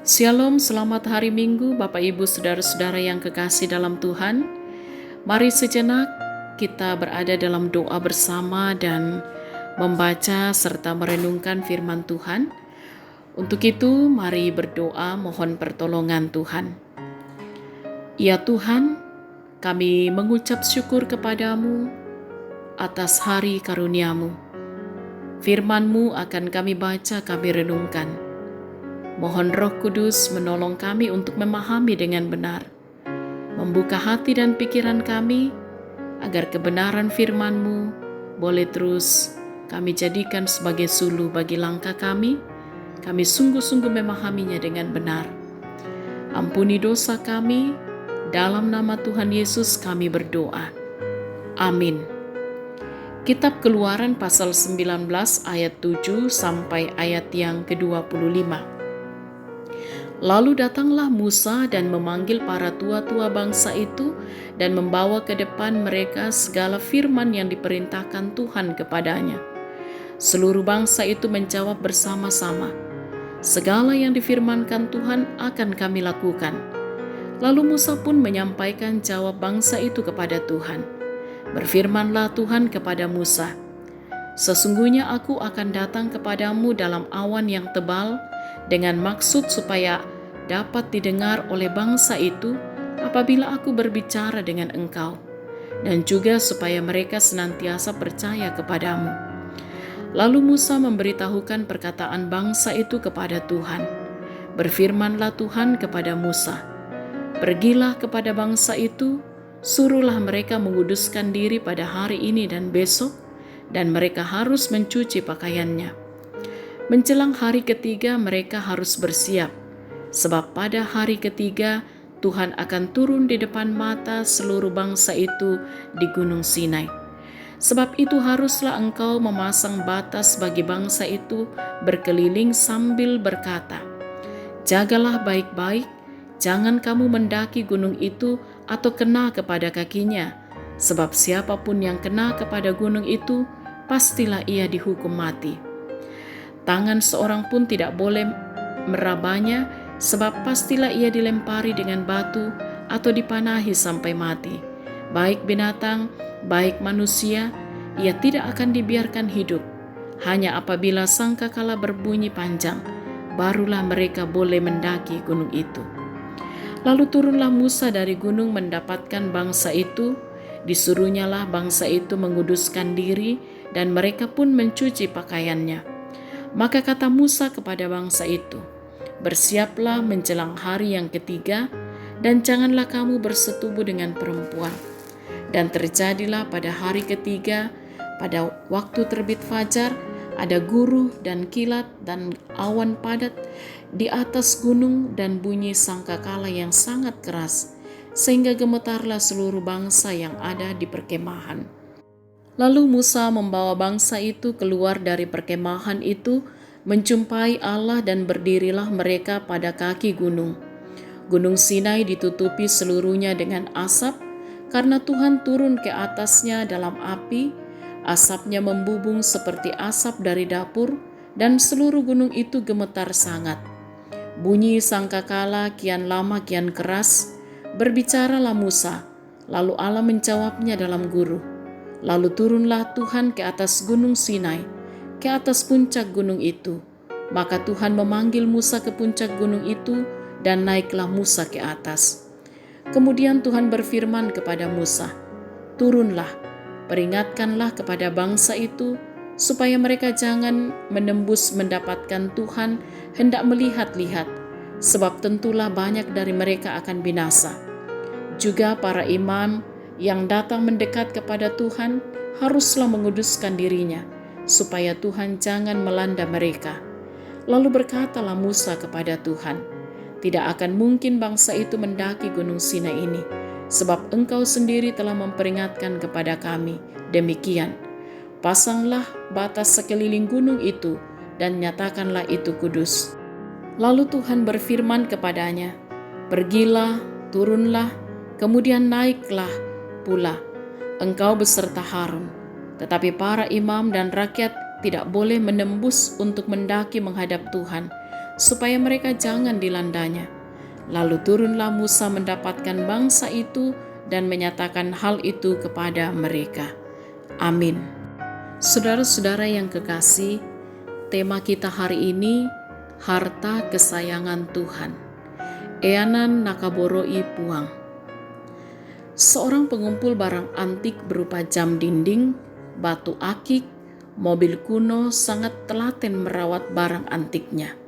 Shalom, selamat hari Minggu Bapak Ibu Saudara-saudara yang kekasih dalam Tuhan. Mari sejenak kita berada dalam doa bersama dan membaca serta merenungkan firman Tuhan. Untuk itu mari berdoa mohon pertolongan Tuhan. Ya Tuhan, kami mengucap syukur kepadamu atas hari karunia-Mu. Firman-Mu akan kami baca, kami renungkan. Mohon Roh Kudus menolong kami untuk memahami dengan benar, membuka hati dan pikiran kami, agar kebenaran firman-Mu boleh terus kami jadikan sebagai suluh bagi langkah kami. Kami sungguh-sungguh memahaminya dengan benar. Ampuni dosa kami, dalam nama Tuhan Yesus kami berdoa. Amin. Kitab Keluaran pasal 19 ayat 7 sampai ayat yang ke-25. Lalu datanglah Musa dan memanggil para tua-tua bangsa itu dan membawa ke depan mereka segala firman yang diperintahkan Tuhan kepadanya. Seluruh bangsa itu menjawab bersama-sama, "Segala yang difirmankan Tuhan akan kami lakukan." Lalu Musa pun menyampaikan jawab bangsa itu kepada Tuhan. Berfirmanlah Tuhan kepada Musa, "Sesungguhnya aku akan datang kepadamu dalam awan yang tebal, dengan maksud supaya dapat didengar oleh bangsa itu apabila aku berbicara dengan engkau, dan juga supaya mereka senantiasa percaya kepadamu." Lalu Musa memberitahukan perkataan bangsa itu kepada Tuhan. Berfirmanlah Tuhan kepada Musa, "Pergilah kepada bangsa itu, suruhlah mereka menguduskan diri pada hari ini dan besok, dan mereka harus mencuci pakaiannya. Menjelang hari ketiga mereka harus bersiap, sebab pada hari ketiga Tuhan akan turun di depan mata seluruh bangsa itu di Gunung Sinai. Sebab itu haruslah engkau memasang batas bagi bangsa itu berkeliling sambil berkata, 'Jagalah baik-baik, jangan kamu mendaki gunung itu atau kena kepada kakinya, sebab siapapun yang kena kepada gunung itu, pastilah ia dihukum mati. Tangan seorang pun tidak boleh merabanya, sebab pastilah ia dilempari dengan batu atau dipanahi sampai mati. Baik binatang, baik manusia, ia tidak akan dibiarkan hidup. Hanya apabila sangkakala berbunyi panjang, barulah mereka boleh mendaki gunung itu.' Lalu turunlah Musa dari gunung mendapatkan bangsa itu. Disuruhnyalah bangsa itu menguduskan diri, dan mereka pun mencuci pakaiannya. Maka kata Musa kepada bangsa itu, 'Bersiaplah menjelang hari yang ketiga, dan janganlah kamu bersetubuh dengan perempuan.' Dan terjadilah pada hari ketiga, pada waktu terbit fajar, ada guruh dan kilat dan awan padat di atas gunung dan bunyi sangkakala yang sangat keras, sehingga gemetarlah seluruh bangsa yang ada di perkemahan. Lalu Musa membawa bangsa itu keluar dari perkemahan itu, menjumpai Allah, dan berdirilah mereka pada kaki gunung. Gunung Sinai ditutupi seluruhnya dengan asap, karena Tuhan turun ke atasnya dalam api. Asapnya membubung seperti asap dari dapur, dan seluruh gunung itu gemetar sangat. Bunyi sangkakala kian lama kian keras. Berbicaralah Musa, lalu Allah menjawabnya dalam guruh. Lalu turunlah Tuhan ke atas gunung Sinai, ke atas puncak gunung itu. Maka Tuhan memanggil Musa ke puncak gunung itu, dan naiklah Musa ke atas. Kemudian Tuhan berfirman kepada Musa, 'Turunlah, peringatkanlah kepada bangsa itu, supaya mereka jangan menembus mendapatkan Tuhan hendak melihat-lihat, sebab tentulah banyak dari mereka akan binasa. Juga para imam yang datang mendekat kepada Tuhan haruslah menguduskan dirinya, supaya Tuhan jangan melanda mereka.' Lalu berkatalah Musa kepada Tuhan, 'Tidak akan mungkin bangsa itu mendaki gunung Sinai ini, sebab engkau sendiri telah memperingatkan kepada kami demikian. Pasanglah batas sekeliling gunung itu, dan nyatakanlah itu kudus.' Lalu Tuhan berfirman kepadanya, 'Pergilah, turunlah, kemudian naiklah pula, engkau beserta Harun. Tetapi para imam dan rakyat tidak boleh menembus untuk mendaki menghadap Tuhan, supaya mereka jangan dilandanya. Lalu turunlah Musa mendapatkan bangsa itu dan menyatakan hal itu kepada mereka. Amin. Saudara-saudara yang kekasih, tema kita hari ini, harta kesayangan Tuhan. Eanan Nakaboroi Puang. Seorang pengumpul barang antik berupa jam dinding, batu akik, mobil kuno sangat telaten merawat barang antiknya.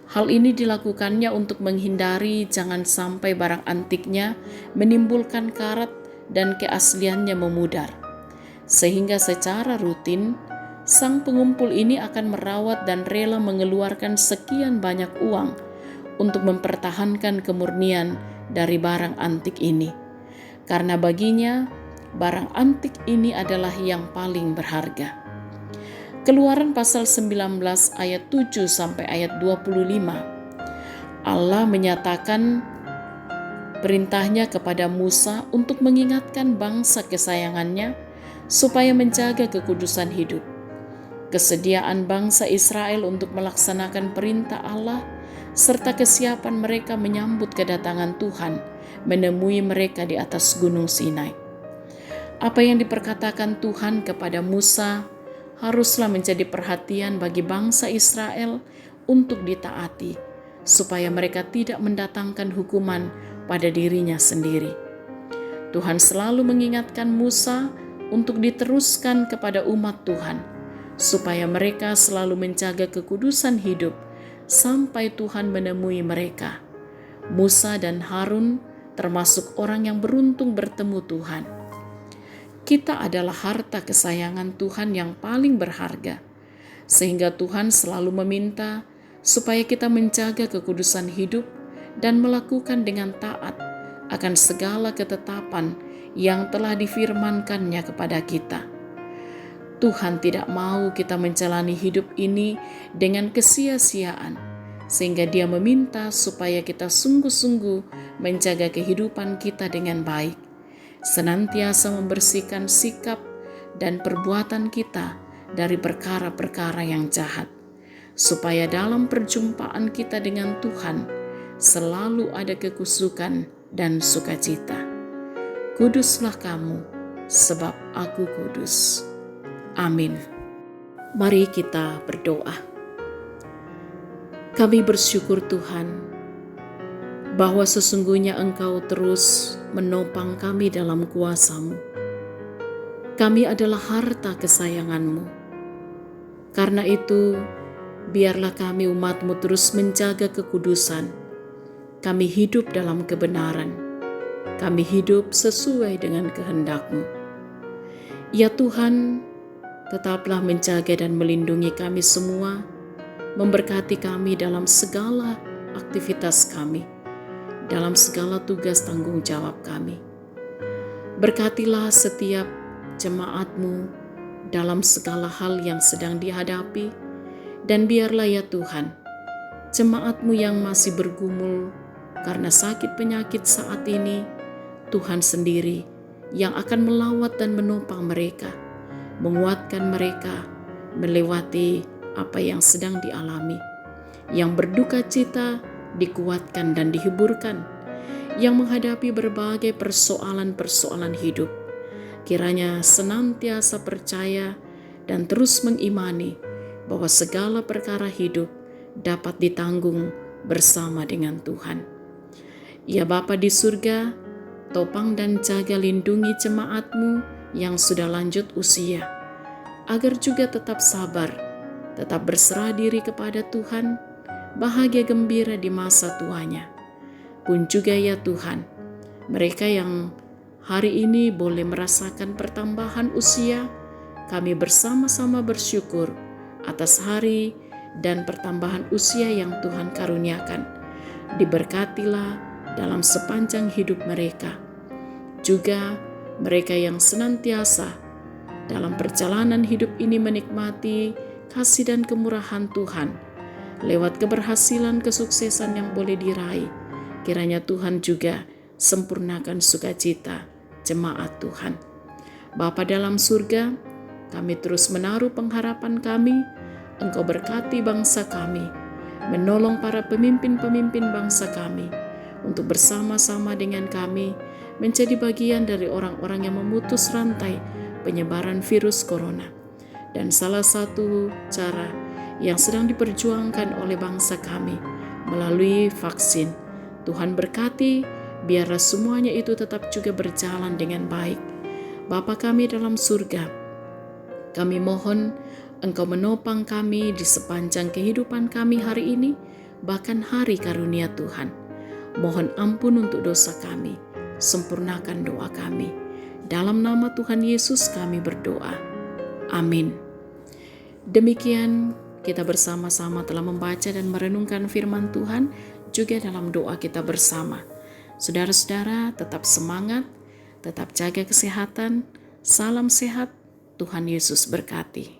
Hal ini dilakukannya untuk menghindari jangan sampai barang antiknya menimbulkan karat dan keasliannya memudar. Sehingga secara rutin, sang pengumpul ini akan merawat dan rela mengeluarkan sekian banyak uang untuk mempertahankan kemurnian dari barang antik ini. Karena baginya, barang antik ini adalah yang paling berharga. Keluaran pasal 19 ayat 7 sampai ayat 25. Allah menyatakan perintahnya kepada Musa untuk mengingatkan bangsa kesayangannya supaya menjaga kekudusan hidup. Kesediaan bangsa Israel untuk melaksanakan perintah Allah serta kesiapan mereka menyambut kedatangan Tuhan menemui mereka di atas Gunung Sinai. Apa yang diperkatakan Tuhan kepada Musa haruslah menjadi perhatian bagi bangsa Israel untuk ditaati, supaya mereka tidak mendatangkan hukuman pada dirinya sendiri. Tuhan selalu mengingatkan Musa untuk diteruskan kepada umat Tuhan, supaya mereka selalu menjaga kekudusan hidup sampai Tuhan menemui mereka. Musa dan Harun termasuk orang yang beruntung bertemu Tuhan. Kita adalah harta kesayangan Tuhan yang paling berharga, sehingga Tuhan selalu meminta supaya kita menjaga kekudusan hidup dan melakukan dengan taat akan segala ketetapan yang telah difirmankannya kepada kita. Tuhan tidak mau kita menjalani hidup ini dengan kesia-siaan, sehingga Dia meminta supaya kita sungguh-sungguh menjaga kehidupan kita dengan baik, senantiasa membersihkan sikap dan perbuatan kita dari perkara-perkara yang jahat, supaya dalam perjumpaan kita dengan Tuhan selalu ada kekusukan dan sukacita. Kuduslah kamu, sebab aku kudus. Amin. Mari kita berdoa. Kami bersyukur Tuhan, bahwa sesungguhnya Engkau terus menopang kami dalam kuasa-Mu. Kami adalah harta kesayangan-Mu. Karena itu, biarlah kami umat-Mu terus menjaga kekudusan. Kami hidup dalam kebenaran. Kami hidup sesuai dengan kehendak-Mu. Ya Tuhan, tetaplah menjaga dan melindungi kami semua, memberkati kami dalam segala aktivitas kami, dalam segala tugas tanggung jawab kami. Berkatilah setiap jemaat-Mu dalam segala hal yang sedang dihadapi, dan biarlah ya Tuhan, jemaat-Mu yang masih bergumul karena sakit penyakit saat ini, Tuhan sendiri yang akan melawat dan menopang mereka, menguatkan mereka melewati apa yang sedang dialami. Yang berduka cita dikuatkan dan dihiburkan, yang menghadapi berbagai persoalan-persoalan hidup, kiranya senantiasa percaya dan terus mengimani bahwa segala perkara hidup dapat ditanggung bersama dengan Tuhan. Ya Bapa di surga, topang dan jaga lindungi jemaat-Mu yang sudah lanjut usia, agar juga tetap sabar, tetap berserah diri kepada Tuhan, bahagia gembira di masa tuanya. Pun juga ya Tuhan, mereka yang hari ini boleh merasakan pertambahan usia, kami bersama-sama bersyukur atas hari dan pertambahan usia yang Tuhan karuniakan. Diberkatilah dalam sepanjang hidup mereka. Juga mereka yang senantiasa dalam perjalanan hidup ini menikmati kasih dan kemurahan Tuhan lewat keberhasilan kesuksesan yang boleh diraih. Kiranya Tuhan juga sempurnakan sukacita jemaat Tuhan. Bapa dalam surga, kami terus menaruh pengharapan kami. Engkau berkati bangsa kami, menolong para pemimpin-pemimpin bangsa kami untuk bersama-sama dengan kami menjadi bagian dari orang-orang yang memutus rantai penyebaran virus corona. Dan salah satu cara yang sedang diperjuangkan oleh bangsa kami melalui vaksin. Tuhan berkati, biarlah semuanya itu tetap juga berjalan dengan baik. Bapa kami dalam surga, kami mohon Engkau menopang kami di sepanjang kehidupan kami hari ini, bahkan hari karunia Tuhan. Mohon ampun untuk dosa kami, sempurnakan doa kami. Dalam nama Tuhan Yesus kami berdoa. Amin. Demikian kita bersama-sama telah membaca dan merenungkan firman Tuhan juga dalam doa kita bersama. Saudara-saudara tetap semangat, tetap jaga kesehatan, salam sehat, Tuhan Yesus berkati.